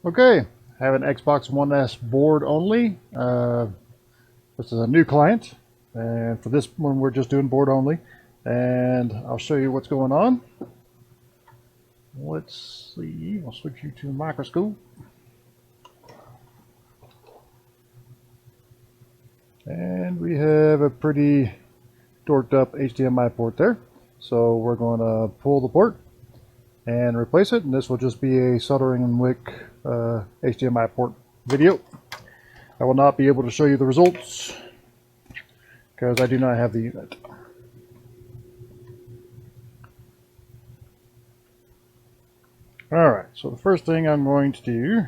Okay, I have an Xbox One S board only. This is a new client, and for this one we're just doing board only. And I'll show you what's going on. Let's see, I'll switch you to a microscope. And we have a pretty dorked up HDMI port there. So we're going to pull the port and replace it, and this will just be a soldering and Wick HDMI port video. I will not be able to show you the results because I do not have the unit. Alright, so the first thing I'm going to do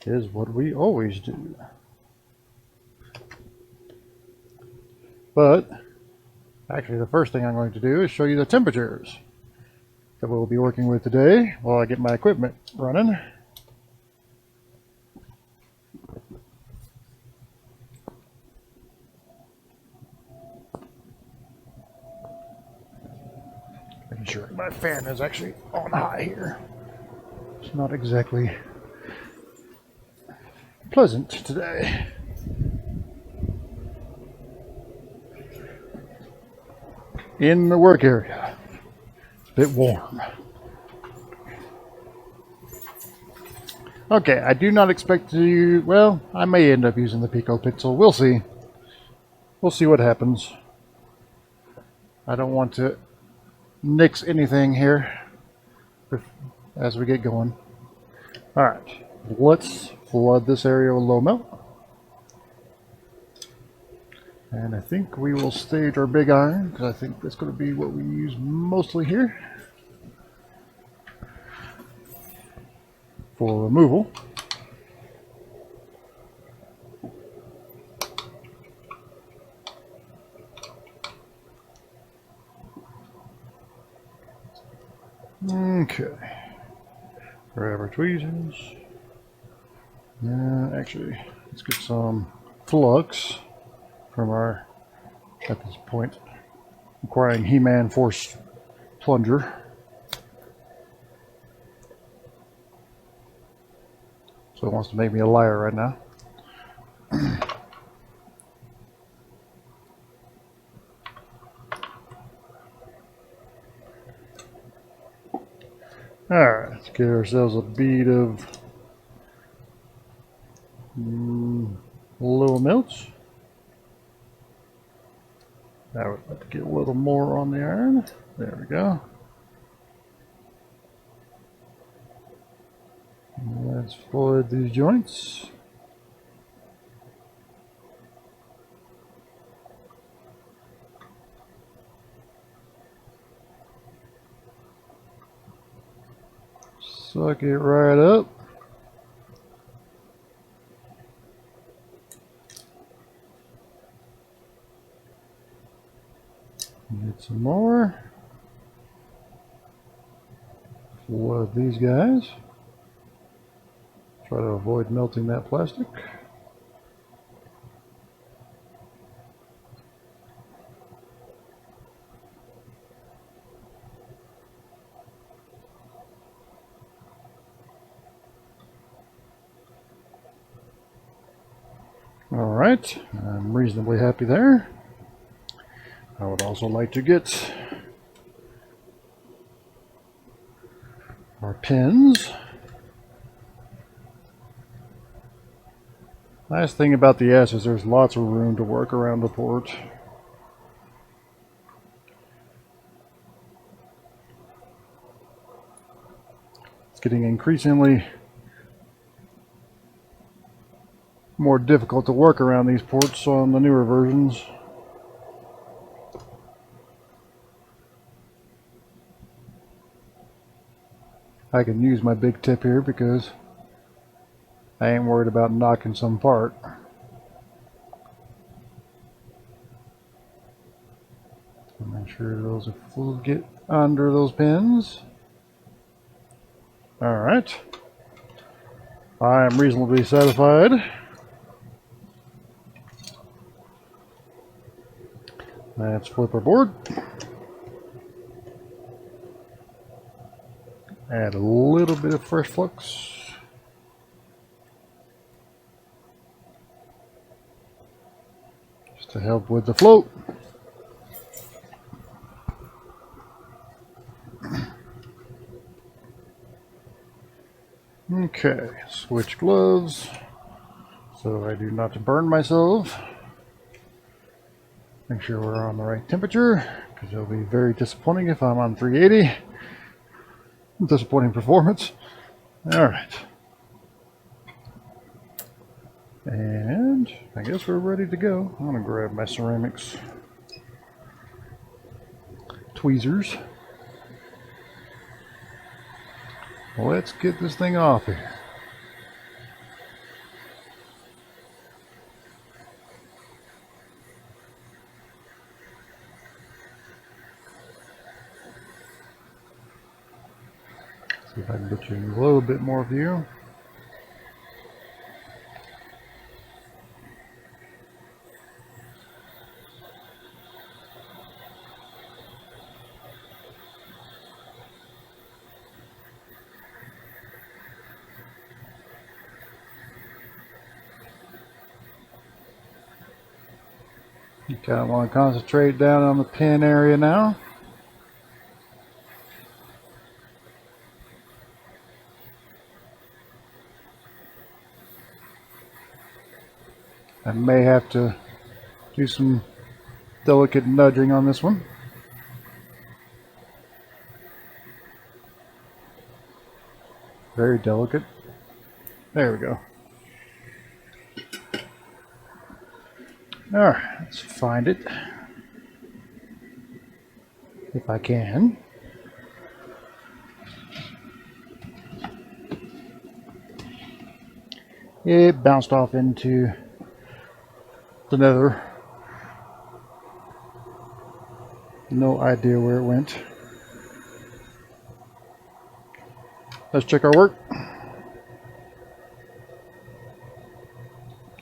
is what we always do. But actually the first thing I'm going to do is show you the temperatures that we'll be working with today while I get my equipment running. Making sure my fan is actually on high here. It's not exactly pleasant today. In the work area, it's a bit warm. Okay, I do not expect to, well, I may end up using the Pico Pixel. We'll see. We'll see what happens. I don't want to nix anything here as we get going. Alright, let's flood this area with low melt. And I think we will stage our big iron, because I think that's going to be what we use mostly here for removal. Okay. Grab our tweezers. Actually, let's get some flux from our, at this point, requiring He-Man Force plunger. So it wants to make me a liar right now. Alright, let's get ourselves a bead of low melts. I would like to get a little more on the iron. There we go. Let's flood these joints. Suck it right up. Get some more. Flood these guys. Try to avoid melting that plastic. Alright, I'm reasonably happy there. I would also like to get our pins. Nice thing about the S is there's lots of room to work around the port. It's getting increasingly more difficult to work around these ports on the newer versions. I can use my big tip here because I ain't worried about knocking some part. Make sure those will get under those pins. Alright. I am reasonably satisfied. Let's flip our board. Add a little bit of fresh flux. to help with the float. Okay, switch gloves so I do not burn myself. Make sure we're on the right temperature, because it'll be very disappointing if I'm on 380. Disappointing performance. Alright. And I guess we're ready to go. I'm going to grab my ceramics tweezers. Let's get this thing off here. See if I can get you a little bit more view. You kind of want to concentrate down on the pin area now. I may have to do some delicate nudging on this one. Very delicate. There we go. Alright, let's find it. If I can. It bounced off into the nether. No idea where it went. Let's check our work.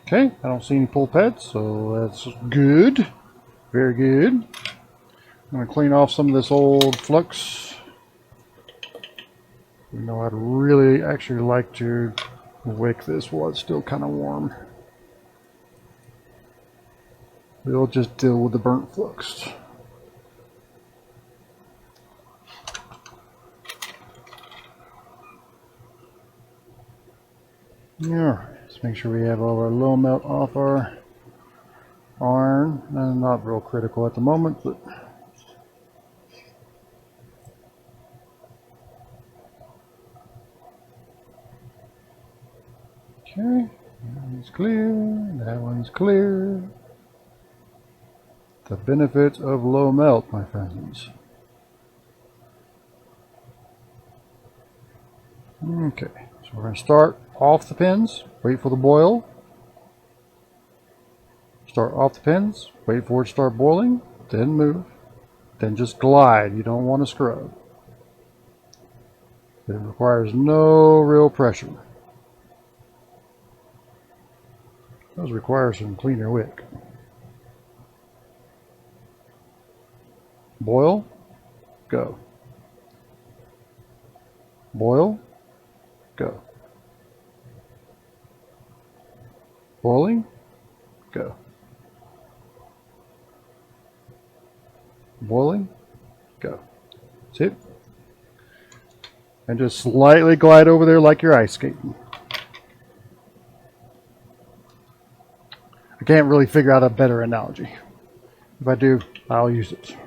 Okay, I don't see any pull pads, so that's good. Very good. I'm going to clean off some of this old flux. You know, I'd really actually like to wick this while it's still kind of warm. We'll just deal with the burnt flux. Alright, let's make sure we have all our low melt off our iron. Not real critical at the moment, but okay, that one's clear, that one's clear. The benefits of low melt, my friends. Okay, so we're going to start off the pins, wait for the boil. Start off the pins, wait for it to start boiling, then move, then just glide. You don't want to scrub. It requires no real pressure. It does require some cleaner wick. Boil, go. Boil, go. Boiling, go. Boiling, go. See it? And just slightly glide over there like you're ice skating. I can't really figure out a better analogy. If I do, I'll use it.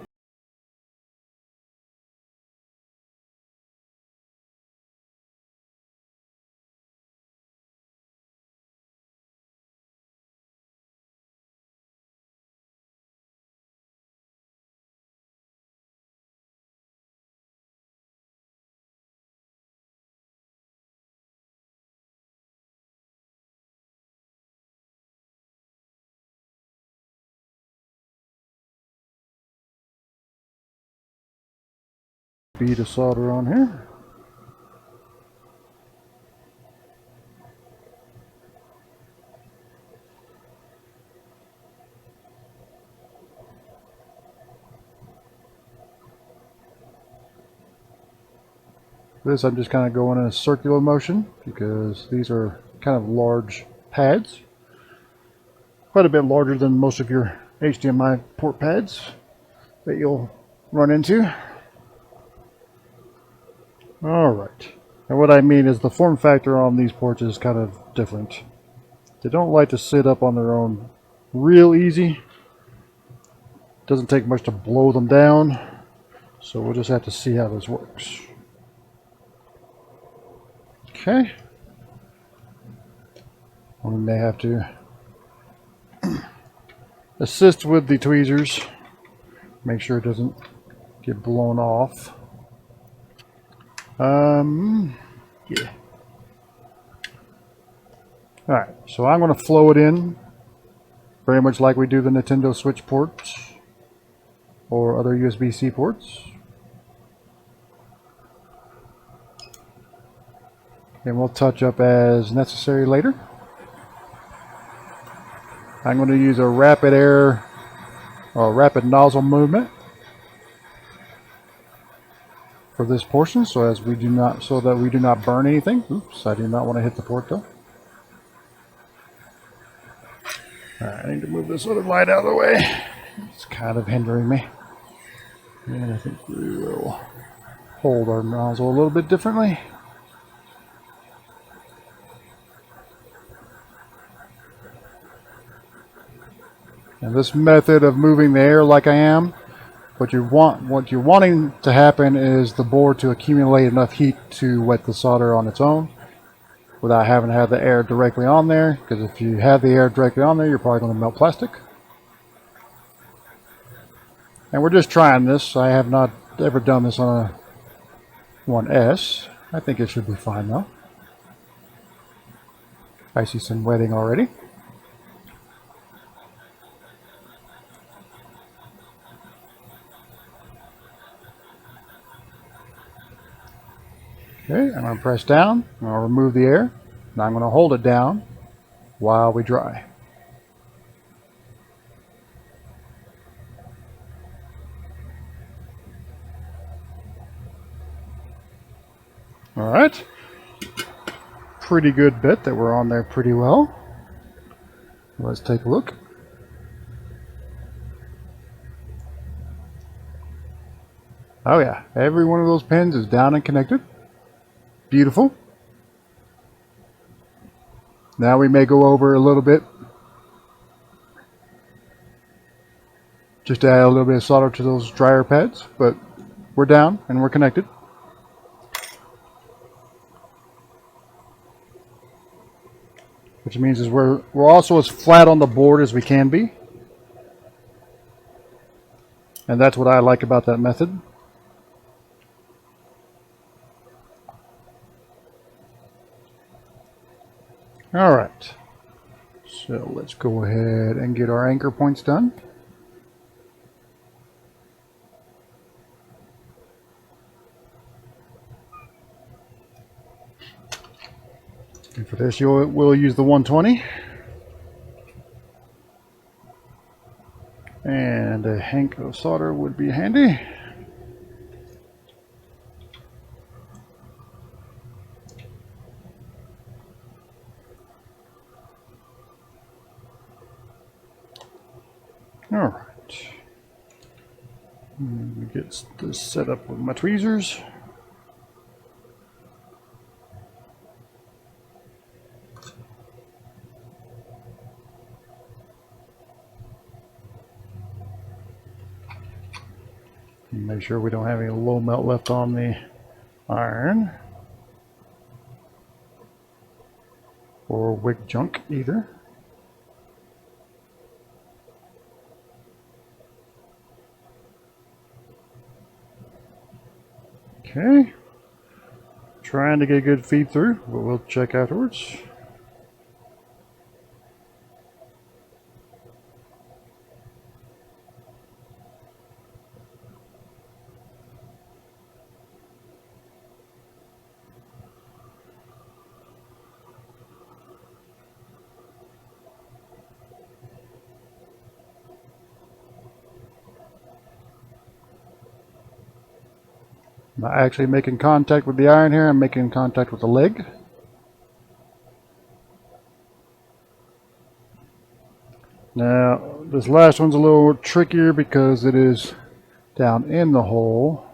Bead of solder on here. This I'm just kind of going in a circular motion because these are kind of large pads. Quite a bit larger than most of your HDMI port pads that you'll run into. Alright, and what I mean is the form factor on these ports is kind of different. They don't like to sit up on their own real easy. Doesn't take much to blow them down, so we'll just have to see how this works. Okay. We may have to assist with the tweezers. Make sure it doesn't get blown off. Yeah. Alright, so I'm going to flow it in very much like we do the Nintendo Switch ports or other USB-C ports. And we'll touch up as necessary later. I'm going to use a rapid air or rapid nozzle movement for this portion, so that we do not burn anything. Oops, I do not want to hit the port though. Alright, I need to move this other light out of the way. It's kind of hindering me. And I think we will hold our nozzle a little bit differently. And this method of moving the air like I am, what you're wanting to happen is the board to accumulate enough heat to wet the solder on its own without having to have the air directly on there, because if you have the air directly on there, you're probably going to melt plastic. And we're just trying this. I have not ever done this on a 1S. I think it should be fine though. I see some wetting already. Okay, I'm going to press down, and I'll remove the air, and I'm going to hold it down while we dry. Alright, pretty good bit that we're on there pretty well. Let's take a look. Oh yeah, every one of those pins is down and connected. Beautiful. Now we may go over a little bit, just to add a little bit of solder to those dryer pads, but we're down and we're connected. Which means is we're also as flat on the board as we can be. And that's what I like about that method. Alright, so let's go ahead and get our anchor points done. And for this we'll use the 120. And a hank of solder would be handy. Alright, let me get this set up with my tweezers. Make sure we don't have any low melt left on the iron or wick junk either. Okay, trying to get a good feed through, but we'll check afterwards. I'm not actually making contact with the iron here, I'm making contact with the leg. Now, This last one's a little trickier because it is down in the hole.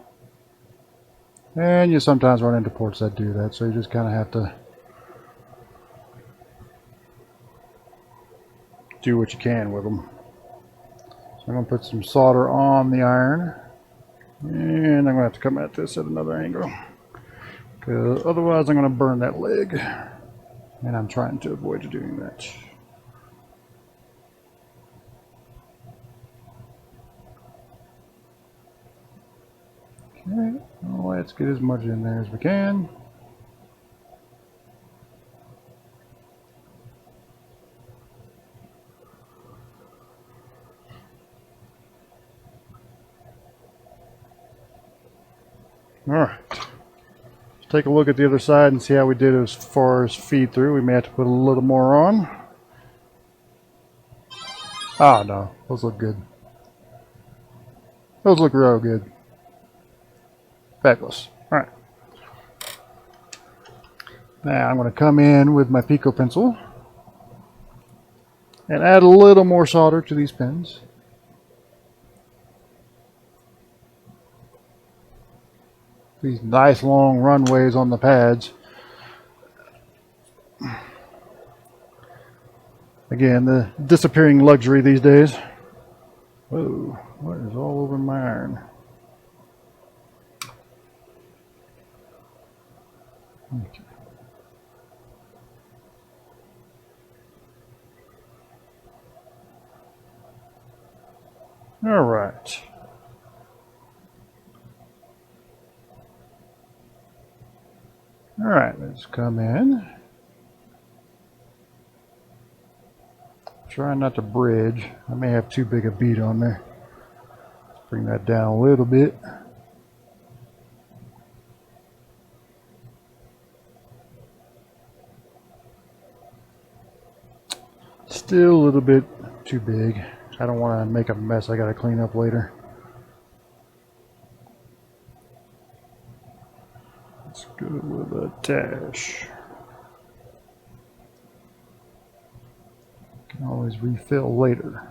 And you sometimes run into ports that do that, so you just kind of have to do what you can with them. So I'm going to put some solder on the iron, and I'm going to have to come at this at another angle, because otherwise I'm going to burn that leg, and I'm trying to avoid doing that. Okay, well, let's get as much in there as we can. Alright, let's take a look at the other side and see how we did as far as feed through. We may have to put a little more on. Ah, no, those look good. Those look real good. Fabulous. Alright. Now I'm going to come in with my Pico pencil and add a little more solder to these pins. These nice long runways on the pads. Again, the disappearing luxury these days. Whoa, what is all over my iron? Okay. All right. All right, let's come in. Try not to bridge. I may have too big a bead on there. Let's bring that down a little bit. Still a little bit too big. I don't want to make a mess I got to clean up later. Let's go with a dash. Can always refill later.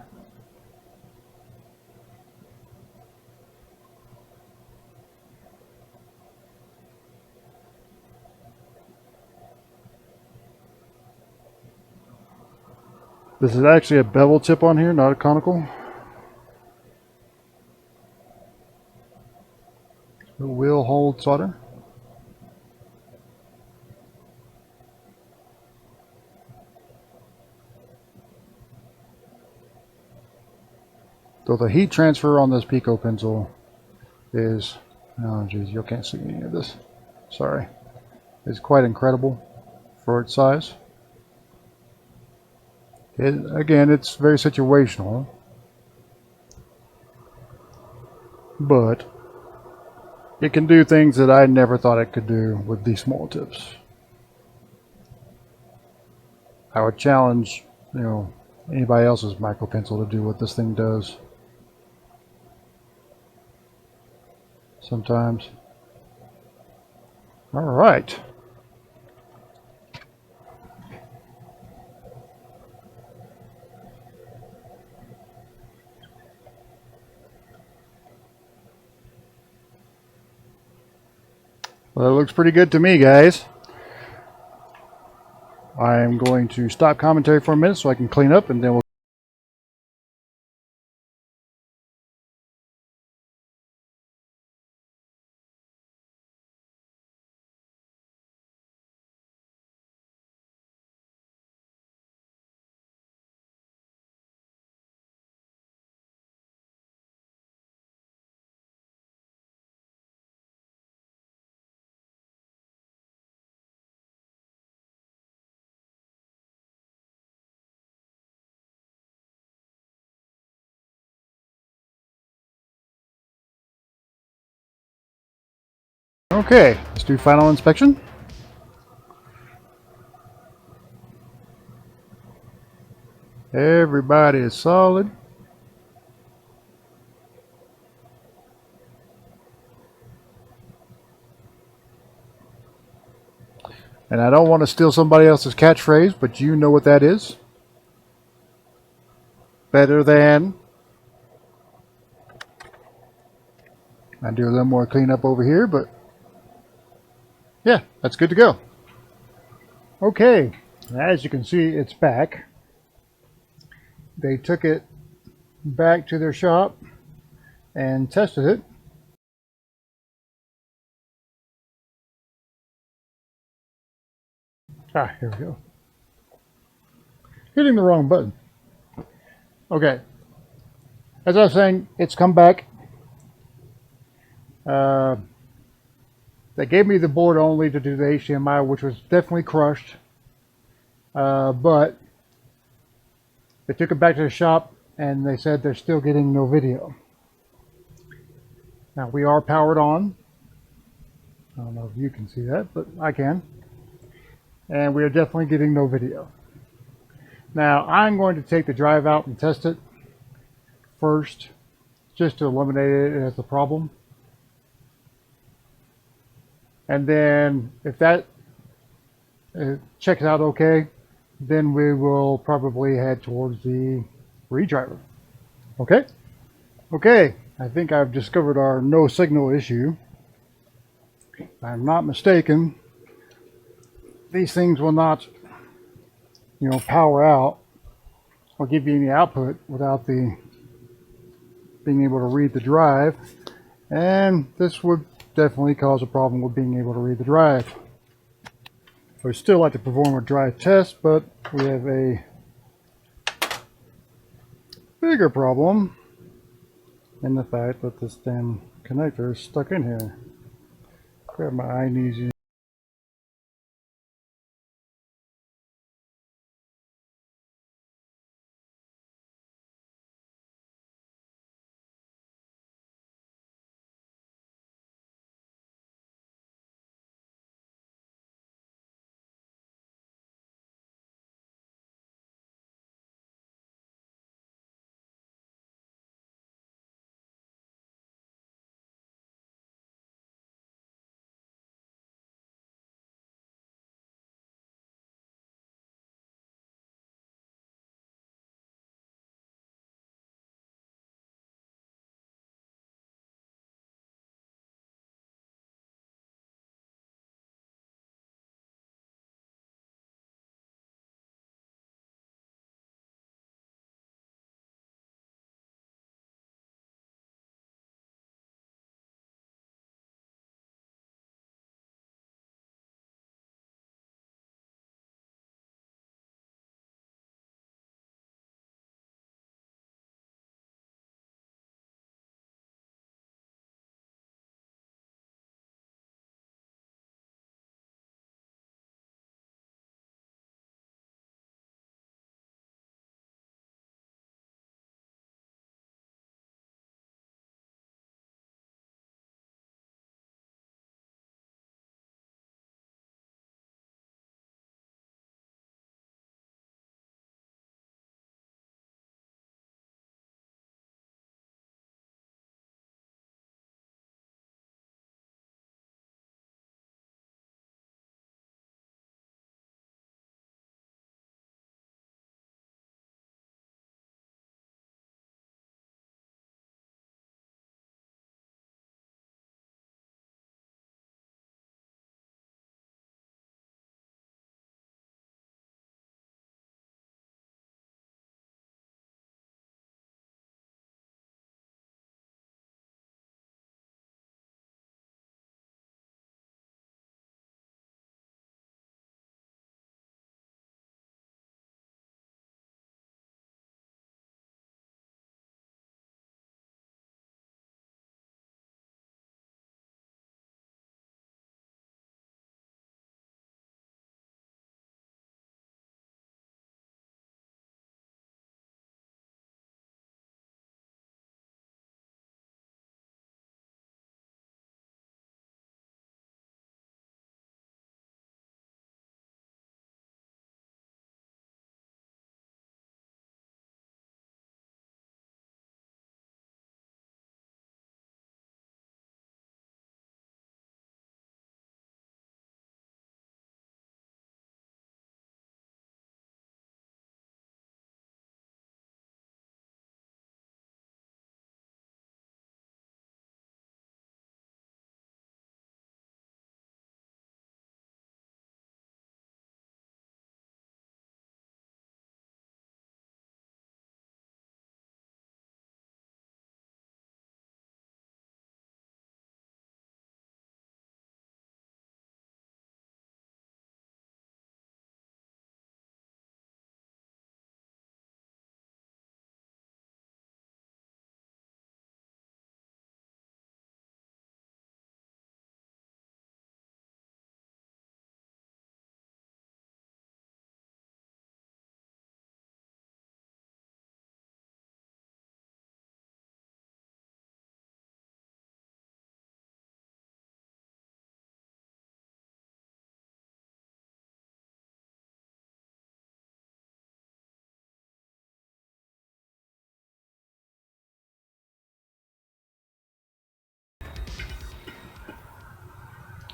This is actually a bevel tip on here, not a conical. It will hold solder. So the heat transfer on this Pico pencil is, oh geez, you can't see any of this. Sorry. It's quite incredible for its size. Again, it's very situational, but it can do things that I never thought it could do with these small tips. I would challenge, anybody else's micro pencil to do what this thing does. Sometimes. All right. Well, that looks pretty good to me, guys. I'm going to stop commentary for a minute so I can clean up, and then we'll... Okay, let's do final inspection. Everybody is solid. And I don't want to steal somebody else's catchphrase, but you know what that is. better than. I do a little more cleanup over here, but yeah, that's good to go. Okay, as you can see, it's back. They took it back to their shop and tested it. Ah, here we go. Hitting the wrong button. Okay, as I was saying, it's come back. They gave me the board only to do the HDMI, which was definitely crushed. But they took it back to the shop and they said they're still getting no video. Now we are powered on. I don't know if you can see that, but I can. And we are definitely getting no video. Now I'm going to take the drive out and test it first, just to eliminate it as a problem. And then if that checks out okay, then we will probably head towards the redriver. Okay? Okay, I think I've discovered our no signal issue. If I'm not mistaken, these things will not, power out or give you any output without the being able to read the drive. And this would definitely cause a problem with being able to read the drive. I would still like to perform a drive test, but we have a bigger problem in the fact that this damn connector is stuck in here. Grab my eye knees.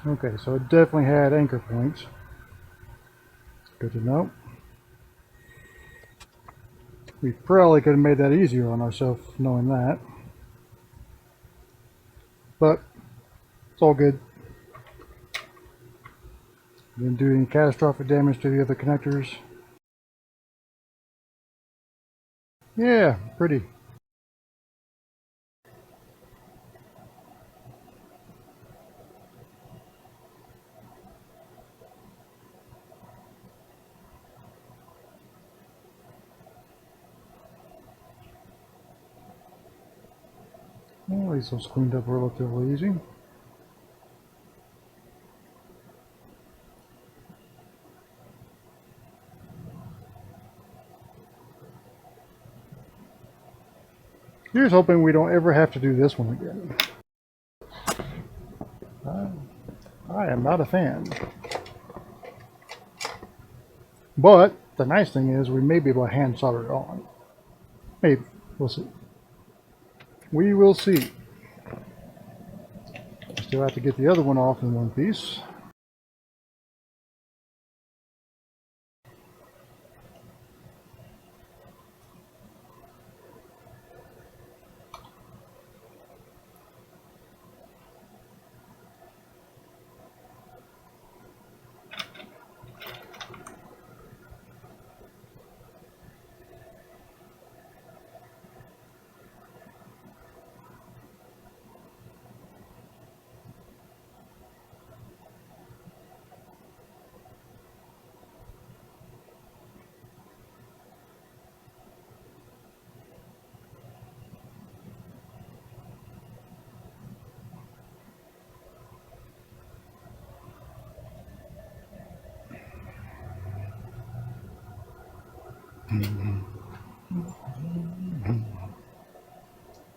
Okay, so it definitely had anchor points. Good to know. We probably could have made that easier on ourselves knowing that. But it's all good. Didn't do any catastrophic damage to the other connectors. Yeah, pretty. Well, at least those cleaned up relatively easy. Here's hoping we don't ever have to do this one again. I am not a fan. But the nice thing is we may be able to hand solder it on. Maybe. We'll see. We will see. Still have to get the other one off in one piece.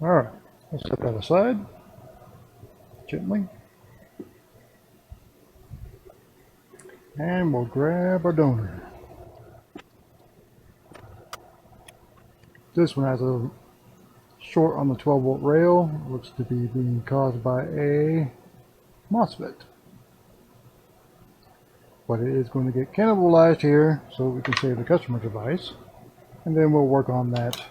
Alright, let's set that aside gently. And we'll grab our donor. This one has a short on the 12-volt rail. Looks to be being caused by a MOSFET. But it is going to get cannibalized here so we can save the customer device. And then we'll work on that.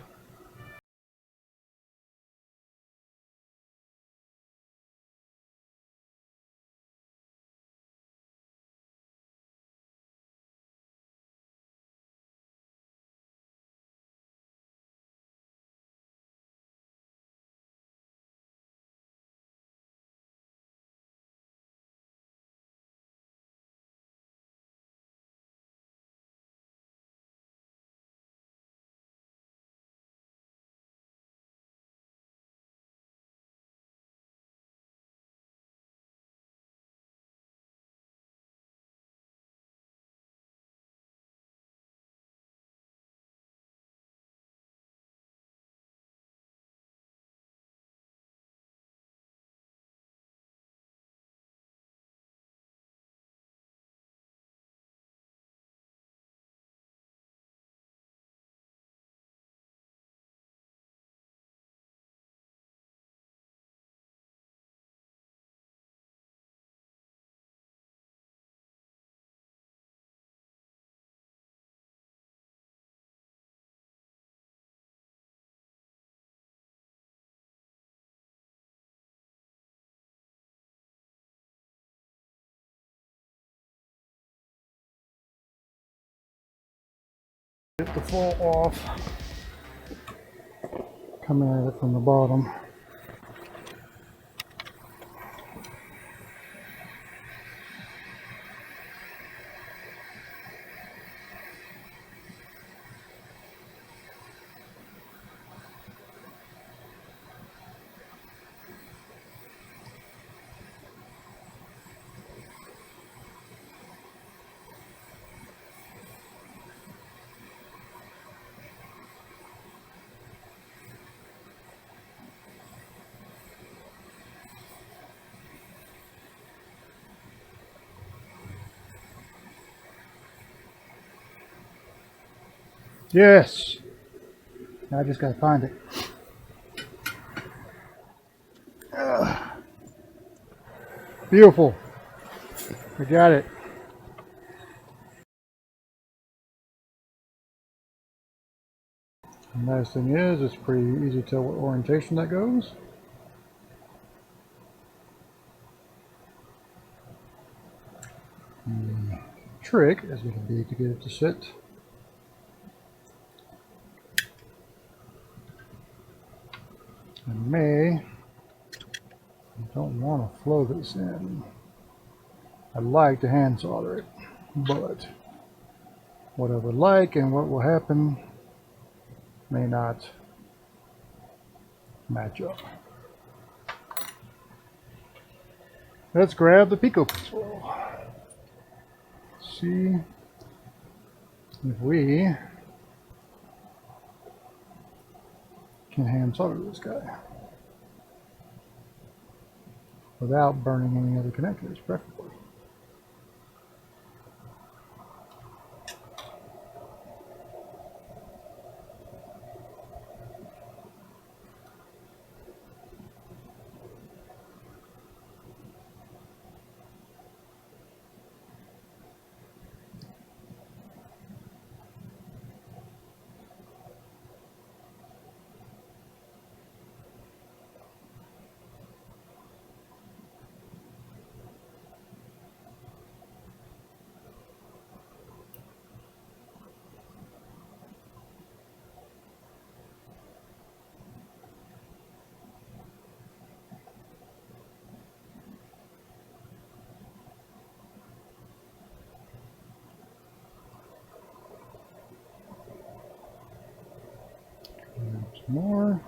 Get the fall off. Coming at it from the bottom. Yes! I just gotta find it. Beautiful. I got it. The nice thing is, it's pretty easy to tell what orientation that goes. The trick is going to be to get it to sit in May. I don't want to flow this in. I'd like to hand solder it, but what I would like and what will happen may not match up. Let's grab the Pico pencil. See if we can hand solder this guy without burning any other connectors, preferably. Some more.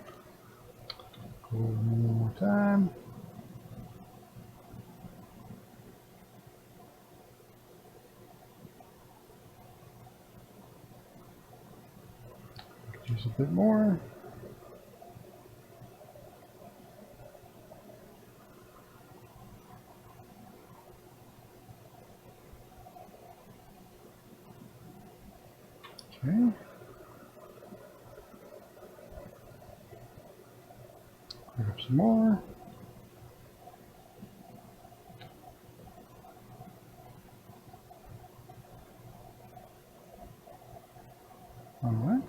Go one more time. Use a bit more. Okay. Grab some more. All right.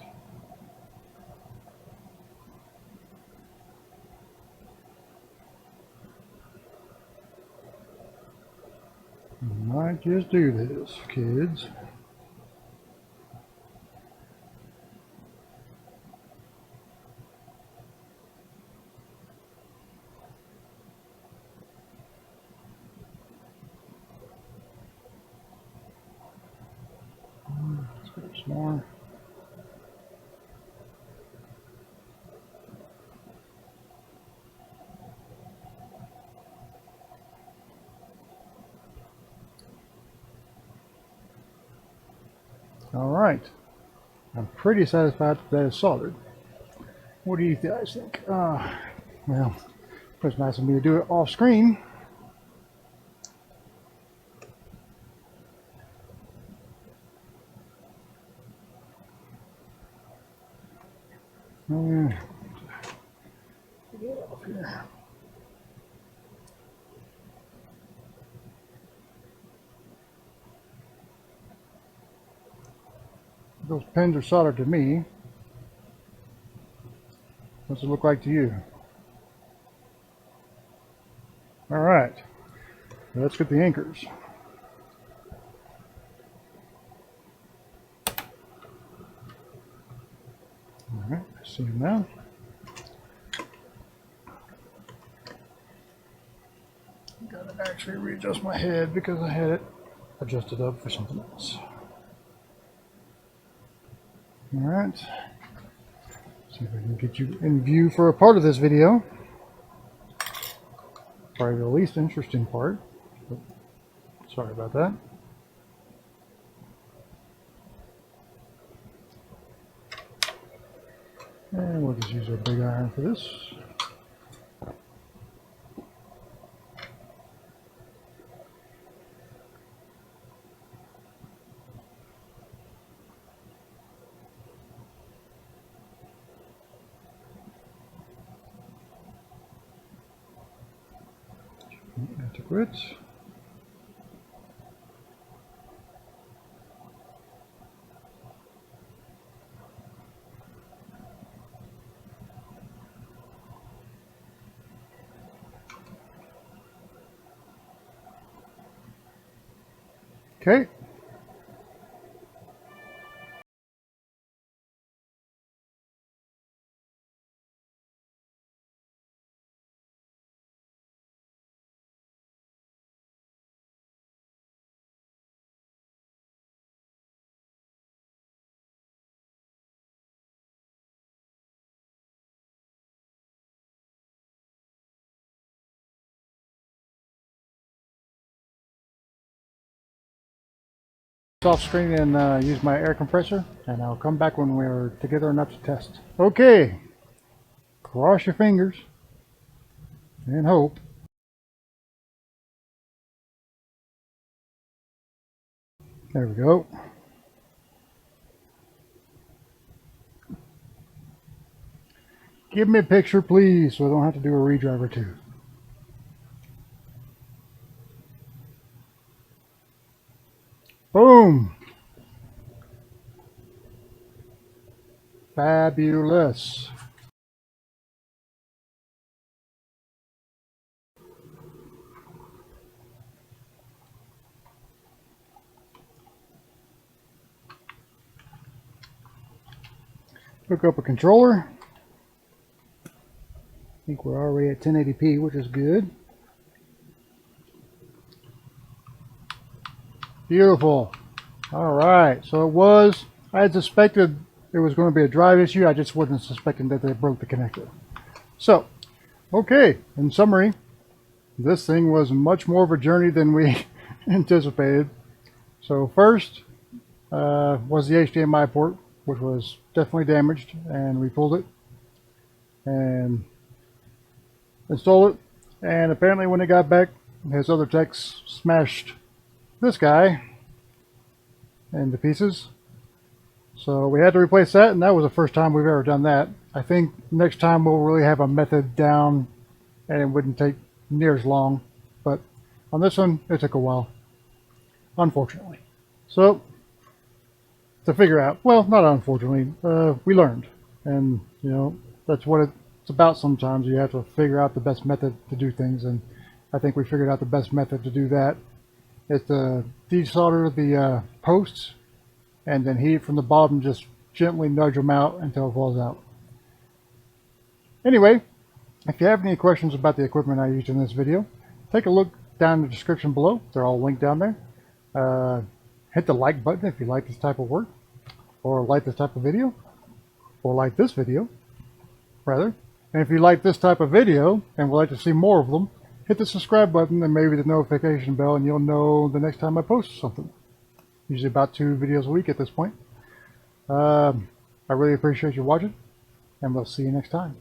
We might just do this, kids. Let's grab some more. All right. I'm pretty satisfied that it's soldered. What do you guys think? Well, it's nice of me to do it off screen. Get off here. Those pins are soldered to me. What's it look like to you? All right, let's get the anchors. All right, I see them now. Gotta actually readjust my head because I had it adjusted up for something else. All right, see if I can get you in view for a part of this video. Probably the least interesting part. But sorry about that. And we'll just use our big iron for this. Adequate. Okay. Off screen and use my air compressor, and I'll come back when we're together enough to test. Okay, cross your fingers and hope. There we go. Give me a picture, please, so I don't have to do a redrive or two. Boom! Fabulous. Hook up a controller. I think we're already at 1080p, which is good. Beautiful. All right, so I had suspected it was going to be a drive issue. I just wasn't suspecting that they broke the connector. So, okay, in summary, this thing was much more of a journey than we anticipated. So first was the HDMI port, which was definitely damaged, and we pulled it and installed it. And apparently when it got back, his other techs smashed this guy into pieces. So we had to replace that, and that was the first time we've ever done that. I think next time we'll really have a method down and it wouldn't take near as long. But on this one, it took a while, unfortunately. So to figure out, well, not unfortunately, we learned. And, you know, that's what it's about sometimes. You have to figure out the best method to do things. And I think we figured out the best method to do that is to desolder the posts and then heat it from the bottom, just gently nudge them out until it falls out. Anyway, if you have any questions about the equipment I used in this video, take a look down in the description below. They're all linked down there. Hit the like button if you like this type of work, or like this type of video, or like this video, rather. And if you like this type of video and would like to see more of them, hit the subscribe button and maybe the notification bell, and you'll know the next time I post something. Usually about 2 videos a week at this point. I really appreciate you watching, and we'll see you next time.